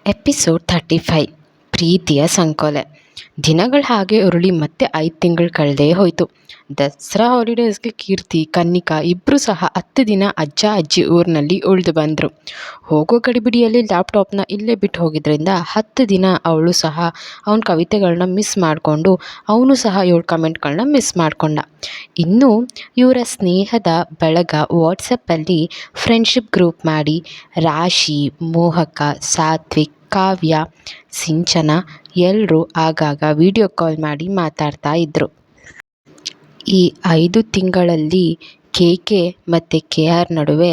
Episode 35 ಪ್ರೀತಿಯ ಸಂಕೋಲೆ. ದಿನಗಳು ಹಾಗೆ ಉರುಳಿ ಮತ್ತೆ 5 ತಿಂಗಳು ಕಳೆದೇ ಹೋಯಿತು. ದಸರಾ ಹಾಲಿಡೇಸ್ಗೆ ಕೀರ್ತಿ, ಕನ್ನಿಕಾ ಇಬ್ಬರೂ ಸಹ 10 ದಿನ ಅಜ್ಜ ಅಜ್ಜಿ ಊರಿನಲ್ಲಿ ಉಳಿದು ಬಂದರು. ಹೋಗೋ ಗಡಿಬಿಡಿಯಲ್ಲಿ ಲ್ಯಾಪ್ಟಾಪ್ನ ಇಲ್ಲೇ ಬಿಟ್ಟು ಹೋಗಿದ್ದರಿಂದ 10 ದಿನ ಅವಳು ಸಹ ಅವನ ಕವಿತೆಗಳನ್ನ ಮಿಸ್ ಮಾಡಿಕೊಂಡು, ಅವನು ಸಹ ಇವಳ ಕಮೆಂಟ್ಗಳನ್ನ ಮಿಸ್ ಮಾಡಿಕೊಂಡ. ಇನ್ನು ಇವರ ಸ್ನೇಹದ ಬಳಗ ವಾಟ್ಸಪ್ಪಲ್ಲಿ ಫ್ರೆಂಡ್ಶಿಪ್ ಗ್ರೂಪ್ ಮಾಡಿ ರಾಶಿ, ಮೋಹಕ, ಸಾತ್ವಿಕ್, ಕಾವ್ಯ, ಸಿಂಚನ ಎಲ್ಲರೂ ಆಗಾಗ ವಿಡಿಯೋ ಕಾಲ್ ಮಾಡಿ ಮಾತಾಡ್ತಾ ಇದ್ದರು. ಈ 5 ತಿಂಗಳಲ್ಲಿ ಕೆ ಮತ್ತು KR ನಡುವೆ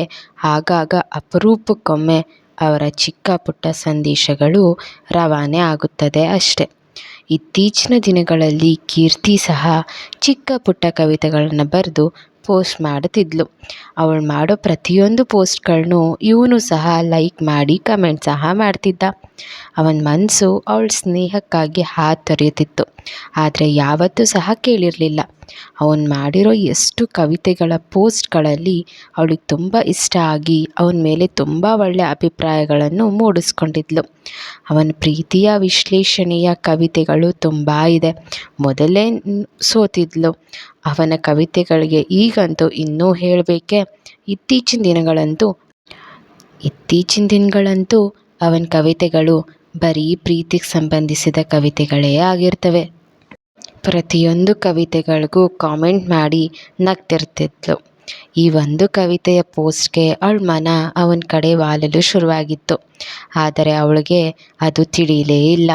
ಆಗಾಗ ಅಪರೂಪಕ್ಕೊಮ್ಮೆ ಅವರ ಚಿಕ್ಕ ಪುಟ್ಟ ಸಂದೇಶಗಳು ರವಾನೆ ಆಗುತ್ತದೆ ಅಷ್ಟೆ. ಇತ್ತೀಚಿನ ದಿನಗಳಲ್ಲಿ ಕೀರ್ತಿ ಸಹ ಚಿಕ್ಕ ಪುಟ್ಟ ಕವಿತೆಗಳನ್ನು ಬರೆದು ಪೋಸ್ಟ್ ಮಾಡುತ್ತಿದ್ಲು. ಅವಳು ಮಾಡೋ ಪ್ರತಿಯೊಂದು ಪೋಸ್ಟ್ಗಳನ್ನು ಇವನು ಸಹ ಲೈಕ್ ಮಾಡಿ ಕಮೆಂಟ್ ಸಹ ಮಾಡ್ತಿದ್ದ. ಅವನ ಮನಸ್ಸು ಅವಳ ಸ್ನೇಹಕ್ಕಾಗಿ ಹಾತೊರೆಯುತ್ತಿತ್ತು, ಆದರೆ ಯಾವತ್ತೂ ಸಹ ಕೇಳಿರಲಿಲ್ಲ. ಅವನು ಮಾಡಿರೋ ಎಷ್ಟು ಕವಿತೆಗಳ ಪೋಸ್ಟ್ಗಳಲ್ಲಿ ಅವಳಿಗೆ ತುಂಬ ಇಷ್ಟ ಆಗಿ ಅವನ ಮೇಲೆ ತುಂಬ ಒಳ್ಳೆಯ ಅಭಿಪ್ರಾಯಗಳನ್ನು ಮೂಡಿಸ್ಕೊಂಡಿದ್ಲು. ಅವನ ಪ್ರೀತಿಯ ವಿಶ್ಲೇಷಣೆಯ ಕವಿತೆಗಳು ತುಂಬ ಇದೆ. ಮೊದಲೇ ಸೋತಿದ್ಲು ಅವನ ಕವಿತೆಗಳಿಗೆ. ಈಗಂತೂ ಇನ್ನೂ ಹೇಳಬೇಕೆ, ಇತ್ತೀಚಿನ ದಿನಗಳಂತೂ ಅವನ ಕವಿತೆಗಳು ಬರೀ ಪ್ರೀತಿಗೆ ಸಂಬಂಧಿಸಿದ ಕವಿತೆಗಳೇ ಆಗಿರ್ತವೆ. ಪ್ರತಿಯೊಂದು ಕವಿತೆಗಳಿಗೂ ಕಾಮೆಂಟ್ ಮಾಡಿ ನಗ್ತಿರ್ತಿದ್ಲು. ಈ ಒಂದು ಕವಿತೆಯ ಪೋಸ್ಟ್ಗೆ ಅವಳ ಮನ ಅವನ ಕಡೆ ವಾಲಲು ಶುರುವಾಗಿತ್ತು. ಆದರೆ ಅವಳಿಗೆ ಅದು ತಿಳಿಯಲೇ ಇಲ್ಲ.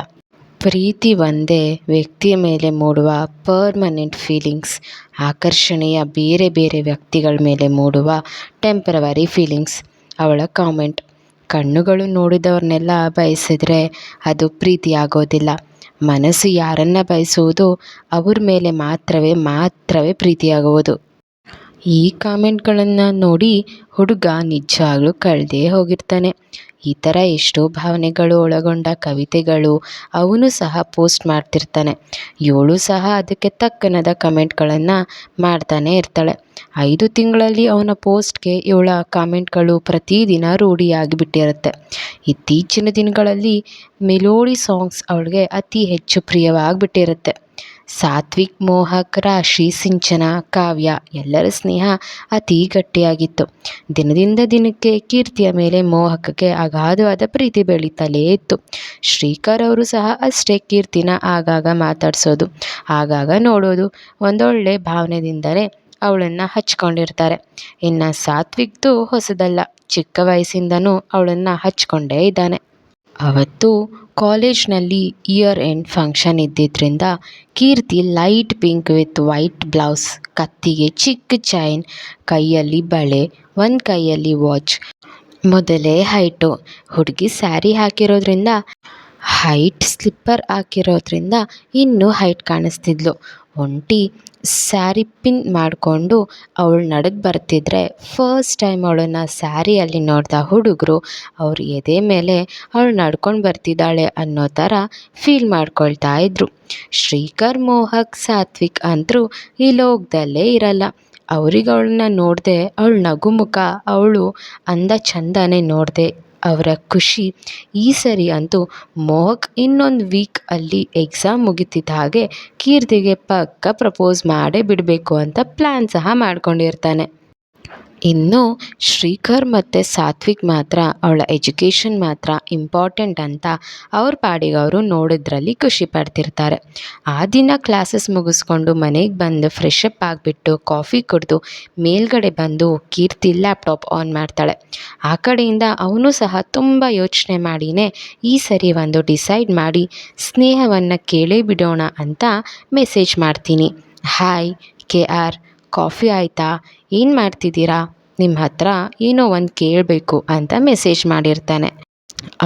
ಪ್ರೀತಿ ಒಂದೇ ವ್ಯಕ್ತಿಯ ಮೇಲೆ ಮೂಡುವ ಪರ್ಮನೆಂಟ್ ಫೀಲಿಂಗ್ಸ್, ಆಕರ್ಷಣೆಯ ಬೇರೆ ಬೇರೆ ವ್ಯಕ್ತಿಗಳ ಮೇಲೆ ಮೂಡುವ ಟೆಂಪರವರಿ ಫೀಲಿಂಗ್ಸ್. ಅವಳ ಕಾಮೆಂಟ್: ಕಣ್ಣುಗಳು ನೋಡಿದವ್ರನ್ನೆಲ್ಲ ಬಯಸಿದ್ರೆ ಅದು ಪ್ರೀತಿ ಆಗೋದಿಲ್ಲ. ಮನಸ್ಸು ಯಾರನ್ನ ಬಯಸುವುದೋ ಅವ್ರ ಮೇಲೆ ಮಾತ್ರವೇ ಪ್ರೀತಿಯಾಗುವುದು. ಈ ಕಾಮೆಂಟ್ಗಳನ್ನು ನೋಡಿ ಹುಡುಗ ನಿಜವಾಗ್ಲೂ ಕಳೆದೇ ಹೋಗಿರ್ತಾನೆ. ಈ ಥರ ಎಷ್ಟೋ ಭಾವನೆಗಳು ಒಳಗೊಂಡ ಕವಿತೆಗಳು ಅವನು ಸಹ ಪೋಸ್ಟ್ ಮಾಡ್ತಿರ್ತಾನೆ. ಇವಳು ಸಹ ಅದಕ್ಕೆ ತಕ್ಕನಾದ ಕಮೆಂಟ್ಗಳನ್ನು ಮಾಡ್ತಾನೆ ಇರ್ತಾಳೆ. 5 ತಿಂಗಳಲ್ಲಿ ಅವನ ಪೋಸ್ಟ್ಗೆ ಇವಳ ಕಾಮೆಂಟ್ಗಳು ಪ್ರತಿದಿನ ರೂಢಿಯಾಗಿಬಿಟ್ಟಿರುತ್ತೆ. ಇತ್ತೀಚಿನ ದಿನಗಳಲ್ಲಿ ಮೆಲೋಡಿ ಸಾಂಗ್ಸ್ ಅವಳಿಗೆ ಅತಿ ಹೆಚ್ಚು ಪ್ರಿಯವಾಗಿಬಿಟ್ಟಿರುತ್ತೆ. ಸಾತ್ವಿಕ್, ಮೋಹಕ್, ರಾಶಿ, ಸಿಂಚನ, ಕಾವ್ಯ ಎಲ್ಲರ ಸ್ನೇಹ ಅತಿ ಗಟ್ಟಿಯಾಗಿತ್ತು. ದಿನದಿಂದ ದಿನಕ್ಕೆ ಕೀರ್ತಿಯ ಮೇಲೆ ಮೋಹಕಕ್ಕೆ ಅಗಾಧವಾದ ಪ್ರೀತಿ ಬೆಳೀತಲೇ ಇತ್ತು. ಶ್ರೀಕರ್ ಅವರು ಸಹ ಅಷ್ಟೇ ಕೀರ್ತಿನ ಆಗಾಗ ಮಾತಾಡಿಸೋದು, ಆಗಾಗ ನೋಡೋದು, ಒಂದೊಳ್ಳೆ ಭಾವನೆಯಿಂದಲೇ ಅವಳನ್ನು ಹಚ್ಕೊಂಡಿರ್ತಾರೆ. ಇನ್ನು ಸಾತ್ವಿಕ್ದು ಹೊಸದಲ್ಲ, ಚಿಕ್ಕ ವಯಸ್ಸಿಂದನೂ ಅವಳನ್ನು ಹಚ್ಕೊಂಡೇ ಇದ್ದಾನೆ. ಅವತ್ತು ಕಾಲೇಜ್ನಲ್ಲಿ ಇಯರ್ ಎಂಡ್ ಫಂಕ್ಷನ್ ಇದ್ದಿದ್ದರಿಂದ Keerthi light pink with white blouse, ಕತ್ತಿಗೆ ಚಿಕ್ಕ ಚೈನ್, ಕೈಯಲ್ಲಿ ಬಳೆ, ಒಂದು ಕೈಯಲ್ಲಿ ವಾಚ್. ಮೊದಲೇ ಹೈಟು ಹುಡುಗಿ, ಸ್ಯಾರಿ ಹಾಕಿರೋದ್ರಿಂದ ಹೈಟ್ ಸ್ಲಿಪ್ಪರ್ ಹಾಕಿರೋದ್ರಿಂದ ಇನ್ನೂ ಹೈಟ್ ಕಾಣಿಸ್ತಿದ್ಲು. ಒಂಟಿ ಸ್ಯಾರಿ ಪಿನ್ ಮಾಡಿಕೊಂಡು ಅವಳು ನಡಕ್ಕೆ ಬರ್ತಿದ್ರೆ ಫಸ್ಟ್ ಟೈಮ್ ಅವಳನ್ನು ಸ್ಯಾರಿಯಲ್ಲಿ ನೋಡಿದ ಹುಡುಗರು ಅವ್ರ ಎದೆ ಮೇಲೆ ಅವಳು ನಡ್ಕೊಂಡು ಬರ್ತಿದ್ದಾಳೆ ಅನ್ನೋ ಥರ ಫೀಲ್ ಮಾಡ್ಕೊಳ್ತಾ ಇದ್ರು. ಶ್ರೀಕರ್, ಮೋಹಕ್, ಸಾತ್ವಿಕ್ ಅಂತರೂ ಈ ಲೋಕದಲ್ಲೇ ಇರಲ್ಲ. ಅವ್ರಿಗೆ ಅವಳನ್ನ ನೋಡದೆ, ಅವಳು ನಗುಮುಖ, ಅವಳು ಅಂದ ಚಂದನೇ ನೋಡದೆ ಅವರ ಖುಷಿ. ಈ ಸರಿ ಅಂತೂ ಮೋಹಕ್ ಇನ್ನೊಂದು ವೀಕ್ ಅಲ್ಲಿ ಎಕ್ಸಾಮ್ ಮುಗಿತಿದ್ದ ಹಾಗೆ ಕೀರ್ತಿಗೆ ಪಕ್ಕ ಪ್ರಪೋಸ್ ಮಾಡೇ ಬಿಡಬೇಕು ಅಂತ ಪ್ಲ್ಯಾನ್ ಸಹ ಮಾಡ್ಕೊಂಡಿರ್ತಾನೆ. ಇನ್ನು ಶ್ರೀಕರ್ ಮತ್ತು ಸಾತ್ವಿಕ್ ಮಾತ್ರ ಅವಳ ಎಜುಕೇಷನ್ ಮಾತ್ರ ಇಂಪಾರ್ಟೆಂಟ್ ಅಂತ ಅವ್ರ ಪಾಡಿಗೆ ಅವರು ನೋಡೋದ್ರಲ್ಲಿ ಖುಷಿ ಪಡ್ತಿರ್ತಾರೆ. ಆ ದಿನ ಕ್ಲಾಸಸ್ ಮುಗಿಸ್ಕೊಂಡು ಮನೆಗೆ ಬಂದು ಫ್ರೆಶಪ್ ಆಗಿಬಿಟ್ಟು ಕಾಫಿ ಕುಡಿದು ಮೇಲ್ಗಡೆ ಬಂದು ಕೀರ್ತಿ ಲ್ಯಾಪ್ಟಾಪ್ ಆನ್ ಮಾಡ್ತಾಳೆ. ಆ ಕಡೆಯಿಂದ ಅವನು ಸಹ ತುಂಬ ಯೋಚನೆ ಮಾಡಿನೇ ಈ ಸರಿ ಒಂದು ಡಿಸೈಡ್ ಮಾಡಿ ಸ್ನೇಹವನ್ನು ಕೇಳೇ ಬಿಡೋಣ ಅಂತ ಮೆಸೇಜ್ ಮಾಡ್ತೀನಿ. ಹಾಯ್ KR, ಕಾಫಿ ಆಯಿತಾ? ಏನು ಮಾಡ್ತಿದ್ದೀರಾ? ನಿಮ್ಮ ಹತ್ರ ಏನೋ ಒಂದು ಕೇಳಬೇಕು ಅಂತ ಮೆಸೇಜ್ ಮಾಡಿರ್ತಾನೆ.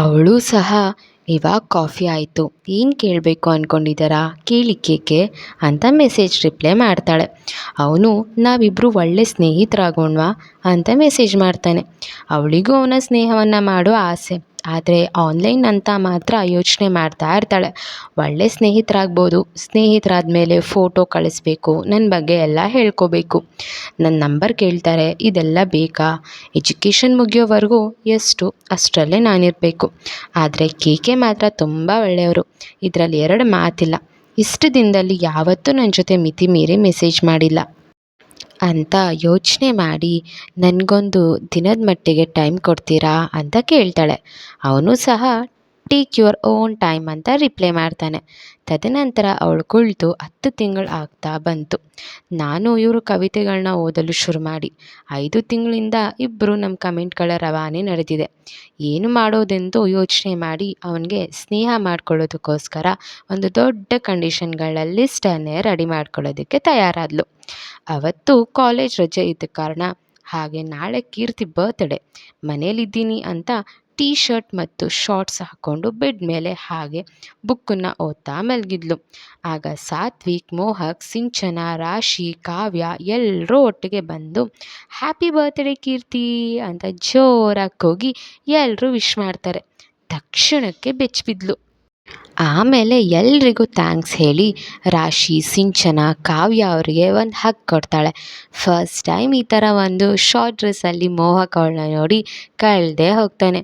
ಅವಳು ಸಹ ಇವಾಗ ಕಾಫಿ ಆಯಿತು, ಏನು ಕೇಳಬೇಕು ಅಂದ್ಕೊಂಡಿದ್ದಾರಾ, ಕೇಳಿ ಕೇಕೆ ಅಂತ ಮೆಸೇಜ್ ರಿಪ್ಲೈ ಮಾಡ್ತಾಳೆ. ಅವನು ನಾವಿಬ್ಬರು ಒಳ್ಳೆ ಸ್ನೇಹಿತರಾಗೋಣವಾ ಅಂತ ಮೆಸೇಜ್ ಮಾಡ್ತಾನೆ. ಅವಳಿಗೂ ಅವನ ಸ್ನೇಹವನ್ನು ಮಾಡೋ ಆಸೆ. ಆದರೆ ಆನ್ಲೈನ್ ಅಂತ ಮಾತ್ರ ಯೋಚನೆ ಮಾಡ್ತಾ ಇರ್ತಾಳೆ. ಒಳ್ಳೆ ಸ್ನೇಹಿತರಾಗ್ಬೋದು, ಸ್ನೇಹಿತರಾದ ಮೇಲೆ ಫೋಟೋ ಕಳಿಸ್ಬೇಕು, ನನ್ನ ಬಗ್ಗೆ ಎಲ್ಲ ಹೇಳ್ಕೋಬೇಕು, ನನ್ನ ನಂಬರ್ ಕೇಳ್ತಾರೆ, ಇದೆಲ್ಲ ಬೇಕಾ? ಎಜುಕೇಷನ್ ಮುಗಿಯೋವರೆಗೂ ಎಷ್ಟು ಅಷ್ಟರಲ್ಲೇ ನಾನಿರಬೇಕು. ಆದರೆ ಕೇಕೆ ಮಾತ್ರ ತುಂಬ ಒಳ್ಳೆಯವರು, ಇದರಲ್ಲಿ ಎರಡು ಮಾತಿಲ್ಲ. ಇಷ್ಟು ದಿನದಲ್ಲಿ ಯಾವತ್ತೂ ನನ್ನ ಜೊತೆ ಮಿತಿ ಮೀರಿ ಮೆಸೇಜ್ ಮಾಡಿಲ್ಲ ಅಂತ ಯೋಚನೆ ಮಾಡಿ ನನಗೊಂದು ದಿನದ ಮಟ್ಟಿಗೆ ಟೈಮ್ ಕೊಡ್ತೀರಾ ಅಂತ ಕೇಳ್ತಾಳೆ. ಅವನು ಸಹ ಟೇಕ್ ಯುವರ್ ಓನ್ ಟೈಮ್ ಅಂತ ರಿಪ್ಲೈ ಮಾಡ್ತಾನೆ. ತದನಂತರ ಅವಳು ಕುಳಿತು 10 ತಿಂಗಳು ಆಗ್ತಾ ಬಂತು. ನಾನು ಇವರು ಕವಿತೆಗಳನ್ನ ಓದಲು ಶುರು ಮಾಡಿ 5 ತಿಂಗಳಿಂದ ಇಬ್ಬರು ನಮ್ಮ ಕಮೆಂಟ್ಗಳ ರವಾನೆ ನಡೆದಿದೆ. ಏನು ಮಾಡೋದೆಂದು ಯೋಚನೆ ಮಾಡಿ ಅವನಿಗೆ ಸ್ನೇಹ ಮಾಡ್ಕೊಳ್ಳೋದಕ್ಕೋಸ್ಕರ ಒಂದು ದೊಡ್ಡ ಕಂಡೀಷನ್ಗಳ ಲಿಸ್ಟನ್ನೇ ರೆಡಿ ಮಾಡ್ಕೊಳ್ಳೋದಕ್ಕೆ ತಯಾರಾದ್ಲು. ಅವತ್ತು ಕಾಲೇಜ್ ರಜೆ ಇದ್ದ ಕಾರಣ ಹಾಗೆ ನಾಳೆ ಕೀರ್ತಿ ಬರ್ತ್ಡೇ. ಮನೇಲಿದ್ದೀನಿ ಅಂತ ಟೀ ಶರ್ಟ್ ಮತ್ತು ಶಾರ್ಟ್ಸ್ ಹಾಕ್ಕೊಂಡು ಬೆಡ್ ಮೇಲೆ ಹಾಗೆ ಬುಕ್ಕನ್ನು ಓದ್ತಾ ಮಲಗಿದ್ಲು. ಆಗ ಸಾತ್ವಿಕ್, ಮೋಹಕ್, ಸಿಂಚನ, ರಾಶಿ, ಕಾವ್ಯ ಎಲ್ಲರೂ ಒಟ್ಟಿಗೆ ಬಂದು ಹ್ಯಾಪಿ ಬರ್ತ್ಡೇ ಕೀರ್ತಿ ಅಂತ ಜೋರಾಗಿ ಕೂಗಿ ಎಲ್ಲರೂ ವಿಶ್ ಮಾಡ್ತಾರೆ. ತಕ್ಷಣಕ್ಕೆ ಬೆಚ್ಚಿಬಿದ್ಲು. ಆಮೇಲೆ ಎಲ್ರಿಗೂ ಥ್ಯಾಂಕ್ಸ್ ಹೇಳಿ ರಾಶಿ, ಸಿಂಚನ, ಕಾವ್ಯ ಅವರಿಗೆ ಒಂದು ಹಗ್ ಕೊಡ್ತಾಳೆ. ಫಸ್ಟ್ ಟೈಮ್ ಈ ಥರ ಒಂದು ಶಾರ್ಟ್ ಡ್ರೆಸ್ಸಲ್ಲಿ ಮೋಹಕ್ ಅವಳನ್ನ ನೋಡಿ ಕಳೆದೇ ಹೋಗ್ತಾನೆ.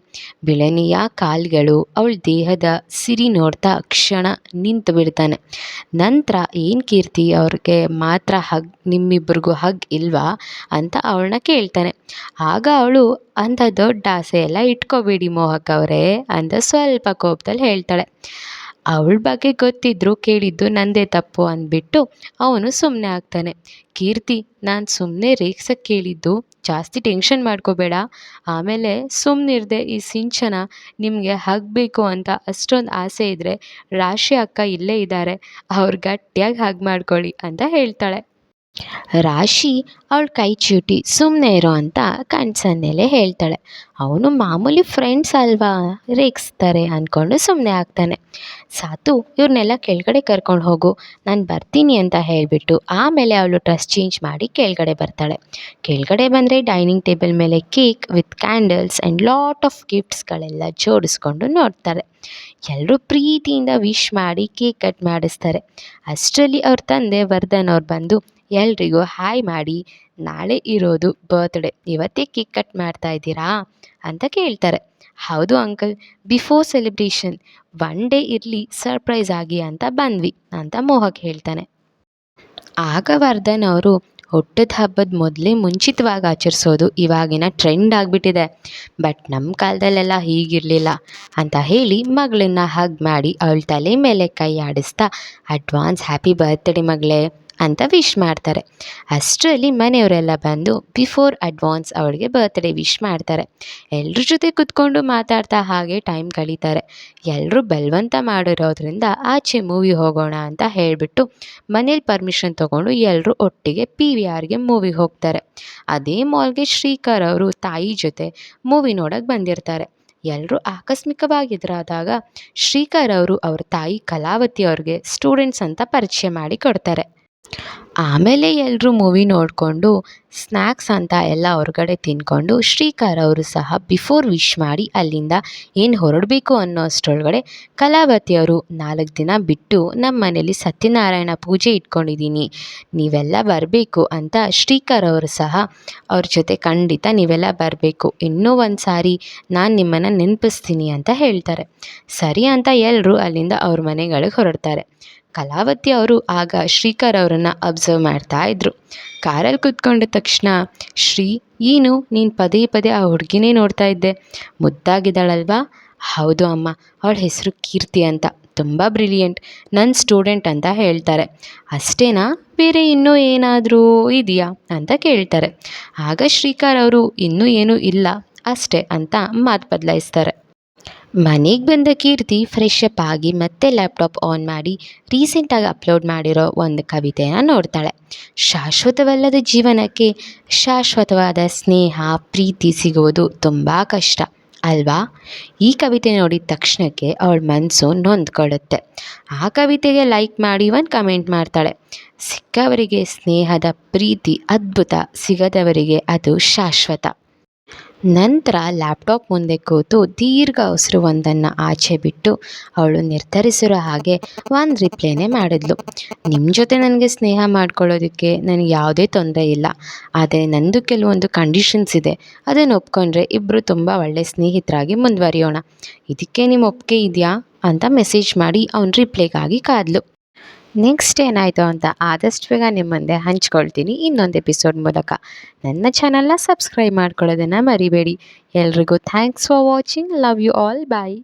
ಬಿಳನಿಯ ಕಾಲ್ಗಳು ಅವಳ ದೇಹದ ಸಿರಿ ನೋಡ್ತಾ ಕ್ಷಣ ನಿಂತು ಬಿಡ್ತಾನೆ. ನಂತರ ಏನು ಕೀರ್ತಿ ಅವ್ರಿಗೆ ಮಾತ್ರ ಹಗ್, ನಿಮ್ಮಿಬ್ಬರಿಗೂ ಹಗ್ ಇಲ್ವಾ ಅಂತ ಅವಳನ್ನ ಕೇಳ್ತಾನೆ. ಆಗ ಅವಳು ಅಂಥ ದೊಡ್ಡ ಆಸೆ ಎಲ್ಲ ಇಟ್ಕೋಬೇಡಿ ಮೋಹಕ್ ಅವರೇ ಅಂತ ಸ್ವಲ್ಪ ಕೋಪದಲ್ಲಿ ಹೇಳ್ತಾಳೆ. ಅವಳ ಬಗ್ಗೆ ಗೊತ್ತಿದ್ರು ಕೇಳಿದ್ದು ನಂದೇ ತಪ್ಪು ಅಂದ್ಬಿಟ್ಟು ಅವನು ಸುಮ್ಮನೆ ಆಗ್ತಾನೆ. ಕೀರ್ತಿ, ನಾನು ಸುಮ್ಮನೆ ರೇಗ್ಸಕ್ಕೆ ಕೇಳಿದ್ದು, ಜಾಸ್ತಿ ಟೆನ್ಷನ್ ಮಾಡ್ಕೋಬೇಡ. ಆಮೇಲೆ ಸುಮ್ಮನಿರದೆ ಈ ಸಿಂಚನ ನಿಮಗೆ ಹಗ್ಬೇಕು ಅಂತ ಅಷ್ಟೊಂದು ಆಸೆ ಇದ್ದರೆ ರಾಶಿ ಅಕ್ಕ ಇಲ್ಲೇ ಇದ್ದಾರೆ, ಅವ್ರು ಗಟ್ಟಿಯಾಗಿ ಹಗ್ ಮಾಡ್ಕೊಳ್ಳಿ ಅಂತ ಹೇಳ್ತಾಳೆ. ರಾಶಿ ಅವಳ ಕೈ ಚೂಟಿ ಸುಮ್ಮನೆ ಇರೋ ಅಂತ ಕಣ್ಸನ್ನೆಲೆ ಹೇಳ್ತಾಳೆ. ಅವನು ಮಾಮೂಲಿ ಫ್ರೆಂಡ್ಸ್ ಅಲ್ವಾ, ರೇಗಿಸ್ತಾರೆ ಅಂದ್ಕೊಂಡು ಸುಮ್ಮನೆ ಆಗ್ತಾನೆ. ಸಾತು, ಇವ್ರನ್ನೆಲ್ಲ ಕೆಳಗಡೆ ಕರ್ಕೊಂಡು ಹೋಗು, ನಾನು ಬರ್ತೀನಿ ಅಂತ ಹೇಳಿಬಿಟ್ಟು ಆಮೇಲೆ ಅವಳು ಡ್ರೆಸ್ ಚೇಂಜ್ ಮಾಡಿ ಕೆಳಗಡೆ ಬರ್ತಾಳೆ. ಕೆಳಗಡೆ ಬಂದರೆ ಡೈನಿಂಗ್ ಟೇಬಲ್ ಮೇಲೆ cake with candles and lot of ಗಿಫ್ಟ್ಸ್ಗಳೆಲ್ಲ ಜೋಡಿಸ್ಕೊಂಡು ನೋಡ್ತಾರೆ. ಎಲ್ಲರೂ ಪ್ರೀತಿಯಿಂದ ವಿಶ್ ಮಾಡಿ ಕೇಕ್ ಕಟ್ ಮಾಡಿಸ್ತಾರೆ. ಅಷ್ಟರಲ್ಲಿ ಅವ್ರ ತಂದೆ ವರ್ಧನ್ ಅವ್ರು ಬಂದು ಎಲ್ರಿಗೂ ಹಾಯ್ ಮಾಡಿ, ನಾಳೆ ಇರೋದು ಬರ್ತ್ಡೇ, ಇವತ್ತೇ ಕೇಕ್ ಕಟ್ ಮಾಡ್ತಾ ಇದ್ದೀರಾ ಅಂತ ಕೇಳ್ತಾರೆ. ಹೌದು ಅಂಕಲ್, ಬಿಫೋರ್ ಸೆಲೆಬ್ರೇಷನ್ 1 ಡೇ ಇರಲಿ ಸರ್ಪ್ರೈಸ್ ಆಗಿ ಅಂತ ಬಂದ್ವಿ ಅಂತ ಮೋಹಕ್ ಹೇಳ್ತಾನೆ. ಆಗ ವರ್ಧನ್ ಅವರು ಹುಟ್ಟಿದ ಹಬ್ಬದ ಮೊದಲೇ ಮುಂಚಿತವಾಗಿ ಆಚರಿಸೋದು ಇವಾಗಿನ ಟ್ರೆಂಡ್ ಆಗಿಬಿಟ್ಟಿದೆ, ಬಟ್ ನಮ್ಮ ಕಾಲದಲ್ಲೆಲ್ಲ ಹೀಗಿರಲಿಲ್ಲ ಅಂತ ಹೇಳಿ ಮಗಳನ್ನ ಹಗ್ ಮಾಡಿ ಅವಳ ತಲೆ ಮೇಲೆ ಕೈ ಆಡಿಸ್ತಾ ಅಡ್ವಾನ್ಸ್ ಹ್ಯಾಪಿ ಬರ್ತ್ಡೇ ಮಗಳೇ ಅಂತ ವಿಶ್ ಮಾಡ್ತಾರೆ. ಅಷ್ಟರಲ್ಲಿ ಮನೆಯವರೆಲ್ಲ ಬಂದು ಬಿಫೋರ್ ಅಡ್ವಾನ್ಸ್ ಅವಳಿಗೆ ಬರ್ತ್ಡೇ ವಿಶ್ ಮಾಡ್ತಾರೆ. ಎಲ್ಲರ ಜೊತೆ ಕೂತ್ಕೊಂಡು ಮಾತಾಡ್ತಾ ಹಾಗೆ ಟೈಮ್ ಕಳೀತಾರೆ. ಎಲ್ಲರೂ ಬಲವಂತ ಮಾಡಿರೋದ್ರಿಂದ ಆಚೆ ಮೂವಿ ಹೋಗೋಣ ಅಂತ ಹೇಳಿಬಿಟ್ಟು ಮನೇಲಿ ಪರ್ಮಿಷನ್ ತೊಗೊಂಡು ಎಲ್ಲರೂ ಒಟ್ಟಿಗೆ PVRಗೆ ಮೂವಿಗೆ ಹೋಗ್ತಾರೆ. ಅದೇ ಮಾಲ್ಗೆ ಶ್ರೀಕರ್ ಅವರು ತಾಯಿ ಜೊತೆ ಮೂವಿ ನೋಡೋಕ್ಕೆ ಬಂದಿರ್ತಾರೆ. ಎಲ್ಲರೂ ಆಕಸ್ಮಿಕವಾಗಿ ಎದುರಾದಾಗ ಶ್ರೀಕರ್ ಅವರು ಅವ್ರ ತಾಯಿ ಕಲಾವತಿ ಅವ್ರಿಗೆ ಸ್ಟೂಡೆಂಟ್ಸ್ ಅಂತ ಪರಿಚಯ ಮಾಡಿ ಕೊಡ್ತಾರೆ. ಆಮೇಲೆ ಎಲ್ಲರೂ ಮೂವಿ ನೋಡಿಕೊಂಡು ಸ್ನ್ಯಾಕ್ಸ್ ಅಂತ ಎಲ್ಲ ಹೊರಗಡೆ ತಿಂದ್ಕೊಂಡು ಶ್ರೀಕರ್ ಅವರು ಸಹ ಬಿಫೋರ್ ವಿಶ್ ಮಾಡಿ ಅಲ್ಲಿಂದ ಏನು ಹೊರಡಬೇಕು ಅನ್ನೋ ಅಷ್ಟರೊಳಗಡೆ ಕಲಾವತಿ ಅವರು 4 ದಿನ ಬಿಟ್ಟು ನಮ್ಮ ಮನೇಲಿ ಸತ್ಯನಾರಾಯಣ ಪೂಜೆ ಇಟ್ಕೊಂಡಿದ್ದೀನಿ, ನೀವೆಲ್ಲ ಬರಬೇಕು ಅಂತ ಶ್ರೀಕರ್ ಅವರು ಸಹ ಅವ್ರ ಜೊತೆ ಖಂಡಿತ ನೀವೆಲ್ಲ ಬರಬೇಕು, ಇನ್ನೂ ಒಂದು ಸಾರಿ ನಾನು ನಿಮ್ಮನ್ನು ನೆನಪಿಸ್ತೀನಿ ಅಂತ ಹೇಳ್ತಾರೆ. ಸರಿ ಅಂತ ಎಲ್ಲರೂ ಅಲ್ಲಿಂದ ಅವ್ರ ಮನೆಗಳಿಗೆ ಹೊರಡ್ತಾರೆ. ಕಲಾವತಿ ಅವರು ಆಗ ಶ್ರೀಕರ್ ಅವರನ್ನು ಅಬ್ಸರ್ವ್ ಮಾಡ್ತಾ ಇದ್ರು. ಕಾರಲ್ಲಿ ಕೂತ್ಕೊಂಡ ತಕ್ಷಣ, ಶ್ರೀ, ಏನು ನೀನು ಪದೇ ಪದೇ ಆ ಹುಡುಗಿನೇ ನೋಡ್ತಾ ಇದ್ದೆ, ಮುದ್ದಾಗಿದ್ದಾಳಲ್ವಾ? ಹೌದು ಅಮ್ಮ, ಅವಳ ಹೆಸರು ಕೀರ್ತಿ ಅಂತ, ತುಂಬ ಬ್ರಿಲಿಯಂಟ್, ನನ್ನ ಸ್ಟೂಡೆಂಟ್ ಅಂತ ಹೇಳ್ತಾರೆ. ಅಷ್ಟೇನಾ, ಬೇರೆ ಇನ್ನೂ ಏನಾದರೂ ಇದೆಯಾ ಅಂತ ಕೇಳ್ತಾರೆ. ಆಗ ಶ್ರೀಕರ್ ಅವರು ಇನ್ನೂ ಏನೂ ಇಲ್ಲ ಅಷ್ಟೇ ಅಂತ ಮಾತು ಬದಲಾಯಿಸ್ತಾರೆ. ಮನೆಗೆ ಬಂದ ಕೀರ್ತಿ ಫ್ರೆಶ್ ಅಪ್ ಆಗಿ ಮತ್ತೆ ಲ್ಯಾಪ್ಟಾಪ್ ಆನ್ ಮಾಡಿ ರೀಸೆಂಟಾಗಿ ಅಪ್ಲೋಡ್ ಮಾಡಿರೋ ಒಂದು ಕವಿತೆನ ನೋಡ್ತಾಳೆ. ಶಾಶ್ವತವಲ್ಲದ ಜೀವನಕ್ಕೆ ಶಾಶ್ವತವಾದ ಸ್ನೇಹ, ಪ್ರೀತಿ ಸಿಗೋದು ತುಂಬ ಕಷ್ಟ ಅಲ್ವಾ? ಈ ಕವಿತೆ ನೋಡಿದ ತಕ್ಷಣಕ್ಕೆ ಅವಳ ಮನಸ್ಸು ನೊಂದ್ಕೊಳ್ಳುತ್ತೆ. ಆ ಕವಿತೆಗೆ ಲೈಕ್ ಮಾಡಿ ಒಂದು ಕಮೆಂಟ್ ಮಾಡ್ತಾಳೆ. ಸಿಕ್ಕವರಿಗೆ ಸ್ನೇಹದ ಪ್ರೀತಿ ಅದ್ಭುತ, ಸಿಗದವರಿಗೆ ಅದು ಶಾಶ್ವತ. ನಂತರ ಲ್ಯಾಪ್ಟಾಪ್ ಮುಂದೆ ಕೂತು ದೀರ್ಘ ಉಸಿರುವೊಂದನ್ನು ಆಚೆ ಬಿಟ್ಟು ಅವಳು ನಿರ್ಧರಿಸಿರೋ ಹಾಗೆ ಒಂದು ರಿಪ್ಲೈನೇ ಮಾಡಿದ್ಲು. ನಿಮ್ಮ ಜೊತೆ ನನಗೆ ಸ್ನೇಹ ಮಾಡ್ಕೊಳ್ಳೋದಕ್ಕೆ ನನಗೆ ಯಾವುದೇ ತೊಂದರೆ ಇಲ್ಲ, ಆದರೆ ನಂದು ಕೆಲವೊಂದು ಕಂಡೀಷನ್ಸ್ ಇದೆ. ಅದನ್ನು ಒಪ್ಕೊಂಡ್ರೆ ಇಬ್ಬರು ತುಂಬ ಒಳ್ಳೆಯ ಸ್ನೇಹಿತರಾಗಿ ಮುಂದುವರಿಯೋಣ. ಇದಕ್ಕೆ ನಿಮ್ಮ ಒಪ್ಪಿಗೆ ಇದೆಯಾ ಅಂತ ಮೆಸೇಜ್ ಮಾಡಿ ಅವ್ನ ರಿಪ್ಲೈಗಾಗಿ ಕಾದ್ಲು. ನೆಕ್ಸ್ಟ್ ಏನಾಯಿತು ಅಂತ ಆದಷ್ಟು ಬೇಗ ನಿಮ್ಮ ಮುಂದೆ ಹಂಚ್ಕೊಳ್ತೀನಿ ಇನ್ನೊಂದು ಎಪಿಸೋಡ್ ಮೂಲಕ. ನನ್ನ ಚಾನಲ್ನ ಸಬ್ಸ್ಕ್ರೈಬ್ ಮಾಡ್ಕೊಳ್ಳೋದನ್ನು ಮರಿಬೇಡಿ. ಎಲ್ರಿಗೂ thanks for watching. Love you all. Bye.